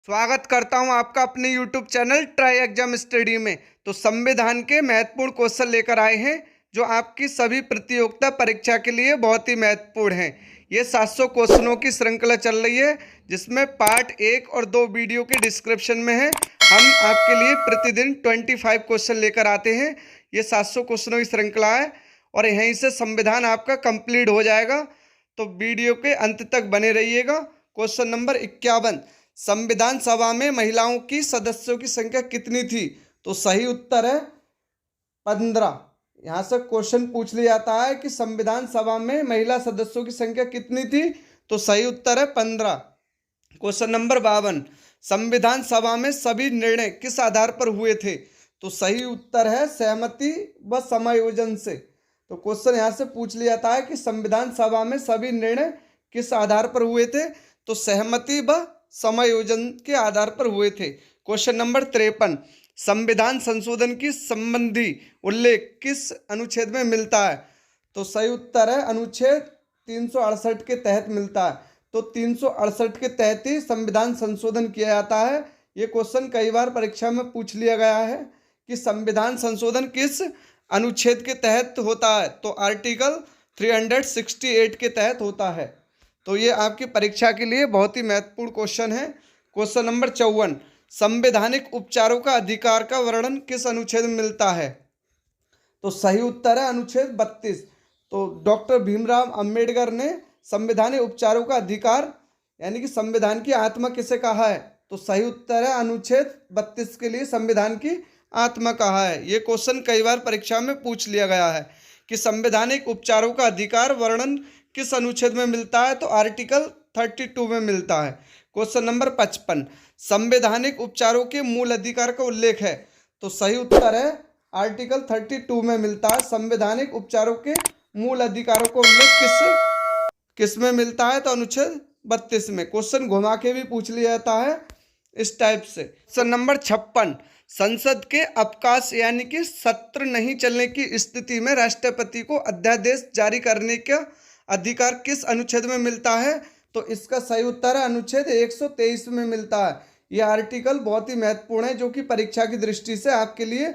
स्वागत करता हूं आपका अपने YouTube channel try exam study में। तो संविधान के महत्वपूर्ण क्वेश्चन लेकर आए हैं जो आपकी सभी प्रतियोगिता परीक्षा के लिए बहुत ही महत्वपूर्ण हैं। ये 700 क्वेश्चनों की श्रृंखला चल रही है जिसमें पार्ट 1 और 2 वीडियो के डिस्क्रिप्शन में है। हम आपके लिए प्रतिदिन 25 क्वेश्चन लेकर आते हैं। ये 700 क्वेश्चनों की श्रृंखला है और यहीं से संविधान आपका कंप्लीट हो जाएगा। तो वीडियो के अंत तक बने रहिएगा। क्वेश्चन नंबर 51, संविधान सभा में महिलाओं की सदस्यों की संख्या कितनी थी? तो सही उत्तर है 15। यहां से क्वेश्चन पूछ लिया जाता है कि संविधान सभा में महिला सदस्यों की संख्या कितनी थी? तो सही उत्तर है 15। क्वेश्चन नंबर 52, संविधान सभा में सभी निर्णय किस आधार पर हुए थे? तो सही उत्तर है सहमति व समायोजन से। तो क्वेश्चन यहां से पूछ लिया जाता है कि संविधान सभा में सभी निर्णय किस आधार पर हुए थे? तो सहमति व समायोजन के आधार पर हुए थे। क्वेश्चन नंबर 53, संविधान संशोधन की संबंधी उल्लेख किस अनुच्छेद में मिलता है? तो सही उत्तर है अनुच्छेद 368 के तहत मिलता है। तो 368 के तहत ही संविधान संशोधन किया जाता है। ये क्वेश्चन कई बार परीक्षा में पूछ लिया गया है कि संविधान संशोधन किस अनुच्छेद के तहत होता है? तो आर्टिकल 368 के तहत होता है। तो ये आपकी परीक्षा के लिए बहुत ही महत्वपूर्ण क्वेश्चन है। क्वेश्चन नंबर 54, संवैधानिक उपचारों का अधिकार का वर्णन किस अनुच्छेद में मिलता है? तो सही उत्तर है अनुच्छेद 32। तो डॉक्टर भीमराव अंबेडकर ने संवैधानिक उपचारों का अधिकार यानी कि संविधान की आत्मा किसे कहा है? तो सही उत्तर है अनुच्छेद 32 के लिए संविधान की आत्मा कहा है। ये क्वेश्चन कई बार परीक्षा में पूछ लिया गया है कि संवैधानिक उपचारों का अधिकार वर्णन किस अनुच्छेद में मिलता है? तो आर्टिकल 32 में मिलता है। क्वेश्चन नंबर 55, संवैधानिक उपचारों के मूल अधिकार का उल्लेख है? तो सही उत्तर है आर्टिकल 32 में मिलता है। संवैधानिक उपचारों के मूल अधिकारों का उल्लेख किस में मिलता है? तो अनुच्छेद 32 में। क्वेश्चन घुमा के भी पूछ लिया जाता है इस टाइप से। क्वेश्चन नंबर 56, संसद के अवकाश यानी कि सत्र नहीं चलने की स्थिति में राष्ट्रपति को अध्यादेश जारी करने का अधिकार किस अनुच्छेद में मिलता है? तो इसका सही उत्तर है अनुच्छेद 123 में मिलता है। यह आर्टिकल बहुत ही महत्वपूर्ण है जो कि परीक्षा की दृष्टि से आपके लिए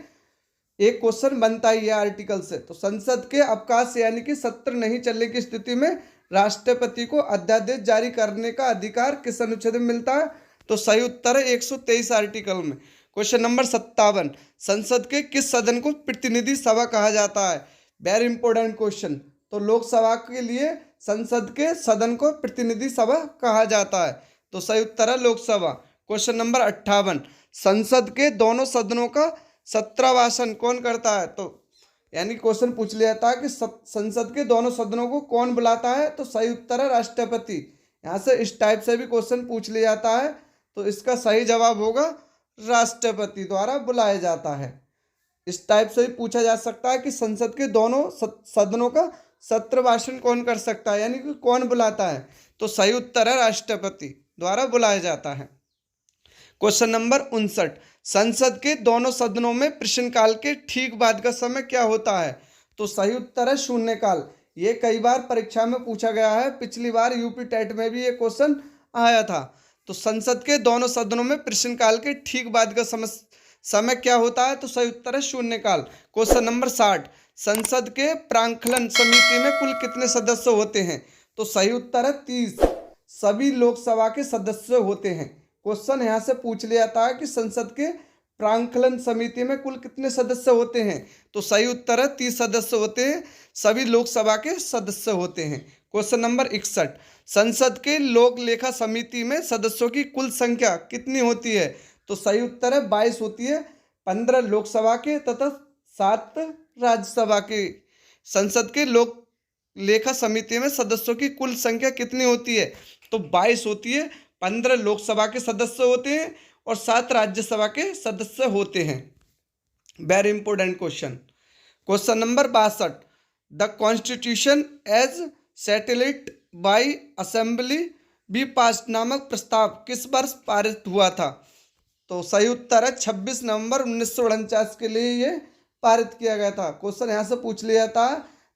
एक क्वेश्चन बनता ही है आर्टिकल से। तो संसद के अवकाश यानी कि सत्र नहीं चलने की स्थिति में राष्ट्रपति को अध्यादेश जारी करने का अधिकार किस अनुच्छेद में मिलता है? तो सही उत्तर है 123 आर्टिकल में। क्वेश्चन नंबर 57, संसद के किस सदन को प्रतिनिधि सभा कहा जाता है? Very important question. तो लोकसभा के लिए संसद के सदन को प्रतिनिधि सभा कहा जाता है। तो सही उत्तर है लोकसभा। क्वेश्चन नंबर 58, संसद के दोनों सदनों का सत्रावासन कौन करता है? तो यानी क्वेश्चन पूछ लिया था कि संसद के दोनों सदनों को कौन बुलाता है? तो सही उत्तर है राष्ट्रपति। यहाँ से इस टाइप से भी क्वेश्चन पूछ लिया जाता है। तो इसका सही जवाब होगा राष्ट्रपति द्वारा बुलाया जाता है। इस टाइप से भी पूछा जा सकता है कि संसद के दोनों सदनों का सत्र भाषण कौन कर सकता है यानी कि कौन बुलाता है? तो सही उत्तर है राष्ट्रपति द्वारा बुलाया जाता है। क्वेश्चन नंबर 59, संसद के दोनों सदनों में प्रश्नकाल के ठीक बाद का समय क्या होता है? तो सही उत्तर है शून्यकाल। ये कई बार परीक्षा में पूछा गया है। पिछली बार यूपी टेट में भी ये क्वेश्चन आया था। तो संसद के दोनों सदनों में प्रश्नकाल के ठीक बाद का समय क्या होता है? तो सही उत्तर है शून्यकाल। क्वेश्चन नंबर 60, संसद के प्रांगण समिति में कुल कितने सदस्य होते हैं? तो सही उत्तर है 30। सभी लोकसभा के सदस्य होते हैं। क्वेश्चन यहाँ से पूछ लिया था कि संसद के प्रांगण समिति में कुल कितने सदस्य होते हैं? तो सही उत्तर है 30 सदस्य होते हैं। सभी लोकसभा के सदस्य होते हैं। क्वेश्चन नंबर 61, संसद के लोक लेखा समिति में सदस्यों की कुल संख्या कितनी होती है? तो सही उत्तर है 22 होती है। 15 लोकसभा के तथा 7 राज्यसभा के। संसद के लोक लेखा समिति में सदस्यों की कुल संख्या कितनी होती है? तो 22 होती है। 15 लोकसभा के सदस्य होते हैं और 7 राज्यसभा के सदस्य होते हैं। Very important question. Question number 62, the constitution as settled by assembly be pass नामक प्रस्ताव किस वर्ष पारित हुआ था? तो सही उत्तर है 26 नवंबर 1949 के लिए ये पारित किया गया था। क्वेश्चन यहाँ से पूछ लिया था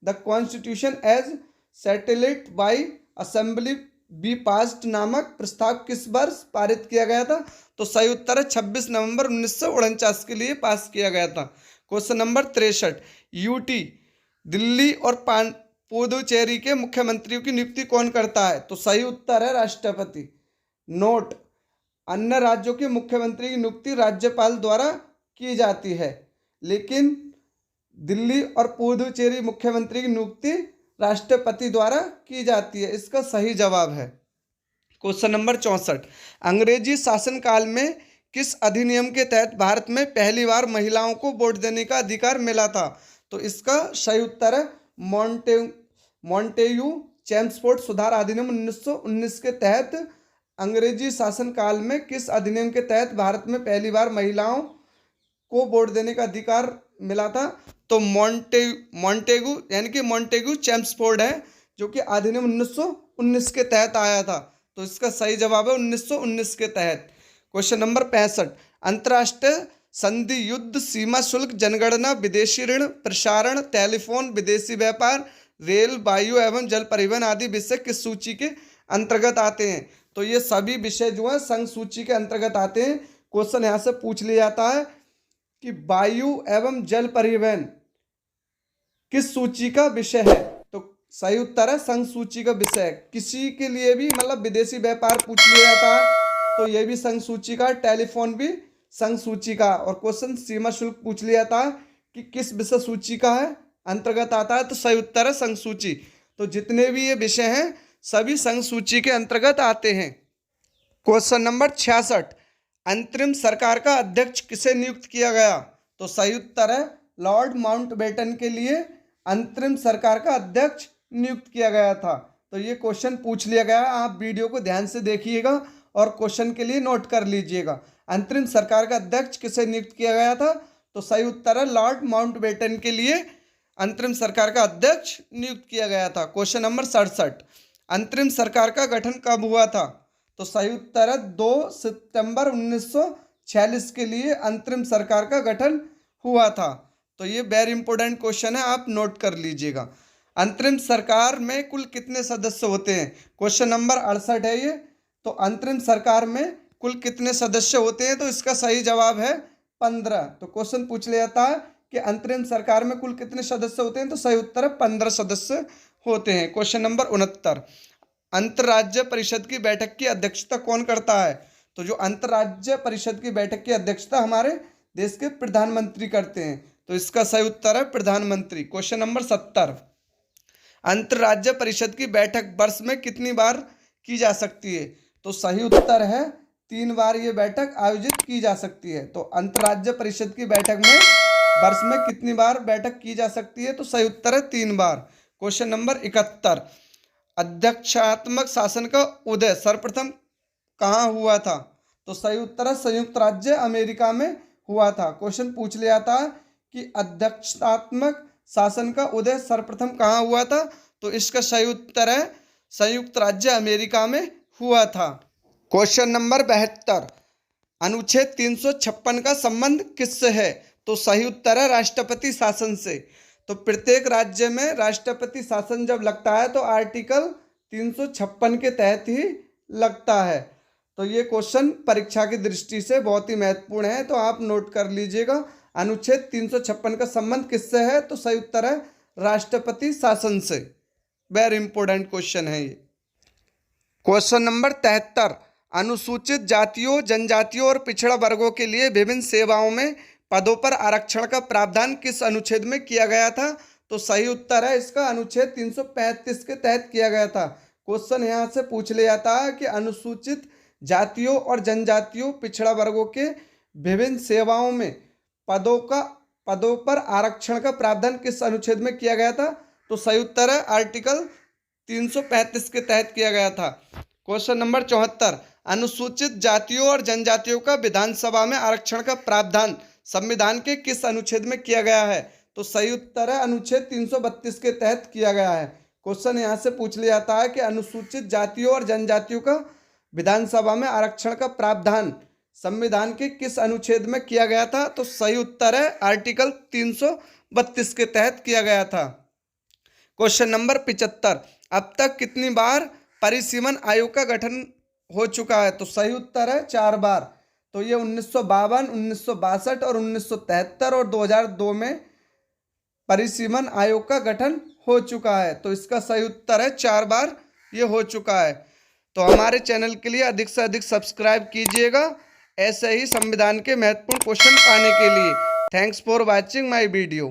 the constitution as settled by assembly be passed नामक प्रस्ताव किस वर्ष पारित किया गया था? तो सही उत्तर है 26 नवंबर 1949 के लिए पास किया गया था। क्वेश्चन नंबर 63, यूटी दिल्ली और पुदुचेरी के मुख्यमंत्रियों की नियुक्ति कौन करता है? तो सही उत्तर है राष्ट्रपति। नोट, अन्य राज्यों के मुख्यमंत्री की नियुक्ति राज्यपाल द्वारा की जाती है, लेकिन दिल्ली और पुदुचेरी मुख्यमंत्री की नियुक्ति राष्ट्रपति द्वारा की जाती है। इसका सही जवाब है। क्वेश्चन नंबर 64, अंग्रेजी शासनकाल में किस अधिनियम के तहत भारत में पहली बार महिलाओं को वोट देने का अधिकार मिला था? तो इसका सही उत्तर है मॉन्टेग्यू चेम्सफोर्ड सुधार अधिनियम 1919 के तहत अंग्रेजी शासनकाल में किस अधिनियम के तहत भारत में पहली बार महिलाओं को वोट देने का अधिकार मिला था? तो मॉन्टेग्यू यानी कि मॉन्टेग्यू चेम्सफोर्ड है, जो कि अधिनियम 1919 के तहत आया था। तो इसका सही जवाब है 1919 के तहत। क्वेश्चन नंबर 65, अंतर्राष्ट्रीय संधि युद्ध सीमा शुल्क जनगणना विदेशी ऋण प्रसारण टेलीफोन विदेशी व्यापार रेल वायु एवं जल परिवहन आदि विषय किस सूची के अंतर्गत आते हैं? तो ये सभी विषय जो है संघ सूची के अंतर्गत आते हैं। क्वेश्चन यहाँ से पूछ लिया जाता है कि वायु एवं जल परिवहन किस सूची का विषय है? तो सही उत्तर है संघ सूची का विषय है। किसी के लिए भी मतलब विदेशी व्यापार पूछ लिया जाता है तो यह भी संघ सूची का, टेलीफोन भी संघ सूची का। और क्वेश्चन सीमा शुल्क पूछ लिया जाता है कि किस विषय सूची का है, अंतर्गत आता है, तो सही उत्तर है संघ सूची। तो जितने भी ये विषय हैं सभी संघ सूची के अंतर्गत आते हैं। क्वेश्चन नंबर 66, अंतरिम सरकार का अध्यक्ष किसे नियुक्त किया गया? तो सही उत्तर है लॉर्ड माउंटबेटन के लिए अंतरिम सरकार का अध्यक्ष नियुक्त किया गया था। तो ये क्वेश्चन पूछ लिया गया है, आप वीडियो को ध्यान से देखिएगा और क्वेश्चन के लिए नोट कर लीजिएगा। अंतरिम सरकार का अध्यक्ष किसे नियुक्त किया गया था? तो सही उत्तर है लॉर्ड माउंटबेटन के लिए अंतरिम सरकार का अध्यक्ष नियुक्त किया गया था। क्वेश्चन नंबर 67, अंतरिम सरकार का गठन कब हुआ था? तो सही उत्तर है 2 सितंबर 1946 के लिए अंतरिम सरकार का गठन हुआ था। तो ये वेरी इंपॉर्टेंट क्वेश्चन है, आप नोट कर लीजिएगा। अंतरिम सरकार में कुल कितने सदस्य होते हैं? क्वेश्चन नंबर 68 है ये। तो अंतरिम सरकार में कुल कितने सदस्य होते हैं? तो इसका सही जवाब है 15। तो क्वेश्चन पूछ लिया जाता है कि अंतरिम सरकार में कुल कितने सदस्य होते हैं? तो सही उत्तर है 15 सदस्य होते हैं। क्वेश्चन नंबर 69, अंतर्राज्य परिषद की बैठक की अध्यक्षता कौन करता है? तो जो अंतर्राज्य परिषद की बैठक की अध्यक्षता हमारे देश के प्रधानमंत्री करते हैं। तो इसका सही उत्तर है प्रधानमंत्री। क्वेश्चन नंबर 70, अंतर्राज्य परिषद की बैठक वर्ष में कितनी बार की जा सकती है? तो सही उत्तर है 3 बार ये बैठक आयोजित की जा सकती है। तो अंतर्राज्य परिषद की बैठक में वर्ष में कितनी बार बैठक की जा सकती है? तो सही उत्तर है 3 बार। क्वेश्चन नंबर 71, अध्यक्षात्मक शासन का उदय सर्वप्रथम कहाँ हुआ था? तो सही उत्तर है संयुक्त राज्य अमेरिका में हुआ था। क्वेश्चन पूछ लिया था कि अध्यक्षात्मक शासन का उदय सर्वप्रथम कहाँ हुआ था? तो इसका सही उत्तर है संयुक्त राज्य अमेरिका में हुआ था। क्वेश्चन नंबर 72, अनुच्छेद 356 का संबंध किससे है? तो सही उत्तर है राष्ट्रपति शासन से। तो प्रत्येक राज्य में राष्ट्रपति शासन जब लगता है तो आर्टिकल 356 के तहत ही लगता है। तो ये क्वेश्चन परीक्षा की दृष्टि से बहुत ही महत्वपूर्ण है, तो आप नोट कर लीजिएगा। अनुच्छेद 356 का संबंध किससे है? तो सही उत्तर है राष्ट्रपति शासन से। वेरी इंपॉर्टेंट क्वेश्चन है ये। क्वेश्चन नंबर 73, अनुसूचित जातियों जनजातियों और पिछड़ा वर्गों के लिए विभिन्न सेवाओं में पदों पर आरक्षण का प्रावधान किस अनुच्छेद में किया गया था? तो सही उत्तर है इसका अनुच्छेद 335 के तहत किया गया था। क्वेश्चन यहाँ से पूछ लिया जाता है कि अनुसूचित जातियों और जनजातियों पिछड़ा वर्गों के विभिन्न सेवाओं में पदों पर आरक्षण का प्रावधान किस अनुच्छेद में किया गया था? तो सही उत्तर है आर्टिकल 335 के तहत किया गया था। क्वेश्चन नंबर 74, अनुसूचित जातियों और जनजातियों का विधानसभा में आरक्षण का प्रावधान संविधान के किस अनुच्छेद में किया गया है? तो सही उत्तर है अनुच्छेद 332 के तहत किया गया है। क्वेश्चन यहाँ से पूछ लिया जाता है कि अनुसूचित जातियों और जनजातियों का विधानसभा में आरक्षण का प्रावधान संविधान के किस अनुच्छेद में किया गया था? तो सही उत्तर है आर्टिकल 332 के तहत किया गया था। क्वेश्चन नंबर 75, अब तक कितनी बार परिसीमन आयोग का गठन हो चुका है? तो सही उत्तर है 4 बार। तो ये 1952, 1962 और 1973 और 2002 में परिसीमन आयोग का गठन हो चुका है। तो इसका सही उत्तर है 4 बार ये हो चुका है। तो हमारे चैनल के लिए अधिक से अधिक सब्सक्राइब कीजिएगा ऐसे ही संविधान के महत्वपूर्ण क्वेश्चन पाने के लिए। Thanks for watching my video.